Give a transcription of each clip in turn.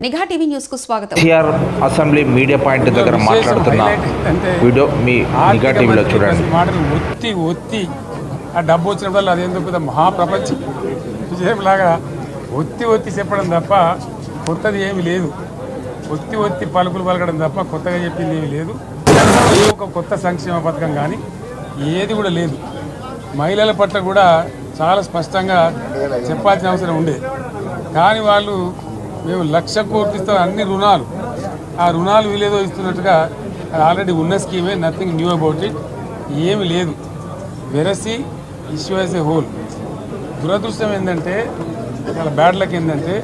నిఘా TV news కు స్వాగతం. కేసీఆర్ అసెంబ్లీ మీడియా పాయింట్ దగ్గర మాట్లాడుతున్న వీడియో మీ నిఘా టీవీలో చూడండి. మాటలు ఒత్తి ఆ డబ్బు వచ్చినప్పుడు అదేందుకు మహాప్రపంచం విజయంలాగా ఒత్తి చెప్పడం తప్ప కొత్తది ఏమి లేదు. ఒత్తి పలుకులు పలకడం తప్ప కొత్తగా చెప్పింది ఏమి లేదు. ఏ ఒక కొత్త సంక్షేమ పథకం కానీ ఏది కూడా లేదు. మహిళల పట్ల కూడా చాలా స్పష్టంగా చెప్పాల్సిన అవసరం ఉండేది. కానీ వాళ్ళు మేము 1,00,000 కోట్లు ఇస్తాం, అన్ని రుణాలు, ఆ రుణాలు వీలేదో ఇస్తున్నట్టుగా అది ఆల్రెడీ ఉన్న స్కీమే, నథింగ్ న్యూ అబౌట్ ఇట్, ఏమి లేదు. వెరసి ఇష్యూ యాజ్ ఏ హోల్. దురదృష్టం ఏంటంటే, చాలా బ్యాడ్ లక్ ఏంటంటే,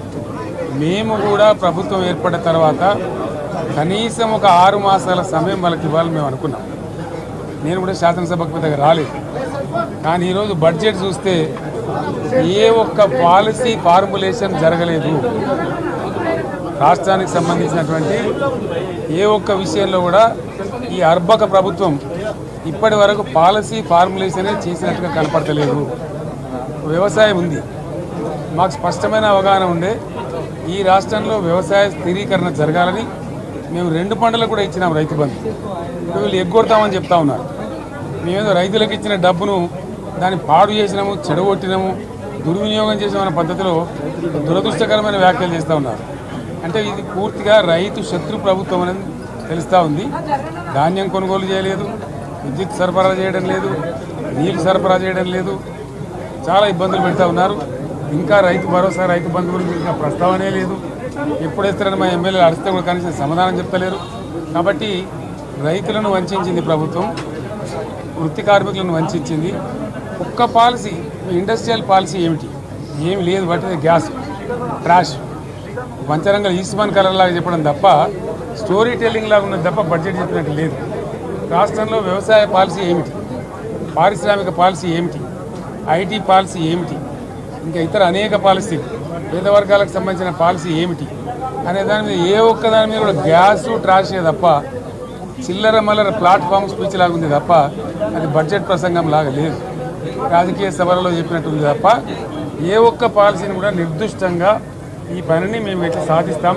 మేము కూడా ప్రభుత్వం ఏర్పడిన తర్వాత కనీసం ఒక 6 మాసాల సమయం వాళ్ళకి ఇవ్వాలని మేము అనుకున్నాం. నేను కూడా శాసనసభకు పెద్దగా రాలేదు. కానీ ఈరోజు బడ్జెట్ చూస్తే ఏ ఒక్క పాలసీ ఫార్ములేషన్ జరగలేదు. రాష్ట్రానికి సంబంధించినటువంటి ఏ ఒక్క విషయంలో కూడా ఈ అర్బక ప్రభుత్వం ఇప్పటి వరకు పాలసీ ఫార్ములేషనే చేసినట్టుగా కనపడతలేదు. వ్యవసాయం ఉంది, మాకు స్పష్టమైన అవగాహన ఉండే ఈ రాష్ట్రంలో వ్యవసాయ స్థిరీకరణ జరగాలని మేము 2 పంటలకు కూడా ఇచ్చినాం రైతు బంధు. వీళ్ళు ఎగ్గొడతామని చెప్తా ఉన్నారు. మేమేదో రైతులకు ఇచ్చిన డబ్బును దాన్ని పాడు చేసినాము, చెడగొట్టినాము, దుర్వినియోగం చేసామన్న పద్ధతిలో దురదృష్టకరమైన వ్యాఖ్యలు చేస్తూ ఉన్నారు. అంటే ఇది పూర్తిగా రైతు శత్రు ప్రభుత్వం అనేది తెలుస్తూ ఉంది. ధాన్యం కొనుగోలు చేయలేదు, విద్యుత్ సరఫరా చేయడం లేదు, నీళ్లు సరఫరా చేయడం లేదు, చాలా ఇబ్బందులు పెడతా ఉన్నారు. ఇంకా రైతు భరోసా, రైతు బంధు గురించి ఇంకా ప్రస్తావనే లేదు. ఎప్పుడేస్తారని మా ఎమ్మెల్యేలు అడిస్తే కూడా కనీసం సమాధానం చెప్తలేరు. కాబట్టి రైతులను వంచింది ప్రభుత్వం, వృత్తి కార్మికులను వంచింది. ఒక్క పాలసీ, ఇండస్ట్రియల్ పాలసీ ఏమిటి? ఏమి లేదు. బట్టి గ్యాస్ ట్రాష్ పంచరంగ ఈస్మాన్ కలర్ లాగా చెప్పడం తప్ప, స్టోరీ టెల్లింగ్ లాగా ఉన్నది తప్ప బడ్జెట్ చెప్పినట్టు లేదు. రాష్ట్రంలో వ్యవసాయ పాలసీ ఏమిటి, పారిశ్రామిక పాలసీ ఏమిటి, ఐటీ పాలసీ ఏమిటి, ఇంకా ఇతర అనేక పాలసీలు, పేద వర్గాలకు సంబంధించిన పాలసీ ఏమిటి అనే దాని మీద ఏ ఒక్క దాని మీద కూడా గ్యాసు ట్రాషే తప్ప, చిల్లర మల్లర ప్లాట్ఫామ్ స్పీచ్ లాగా ఉంది తప్ప అది బడ్జెట్ ప్రసంగం లాగా లేదు. రాజకీయ సభలలో చెప్పినట్టుంది తప్ప ఏ ఒక్క పాలసీని కూడా నిర్దిష్టంగా ఈ పనిని మేము ఎట్లా సాధిస్తాం,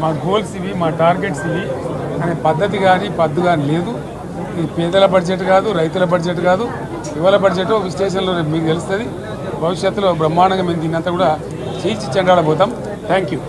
మా గోల్స్ ఇవి, మా టార్గెట్స్ ఇవి అనే పద్ధతి కానీ పద్దు కానీ లేదు. ఇది పేదల బడ్జెట్ కాదు, రైతుల బడ్జెట్ కాదు, యువల బడ్జెట్. విశ్లేషణలో మీకు తెలుస్తుంది. భవిష్యత్తులో బ్రహ్మాండంగా మేము దీన్నంతా కూడా చీల్చి చెండాడబోతాం. Thank you.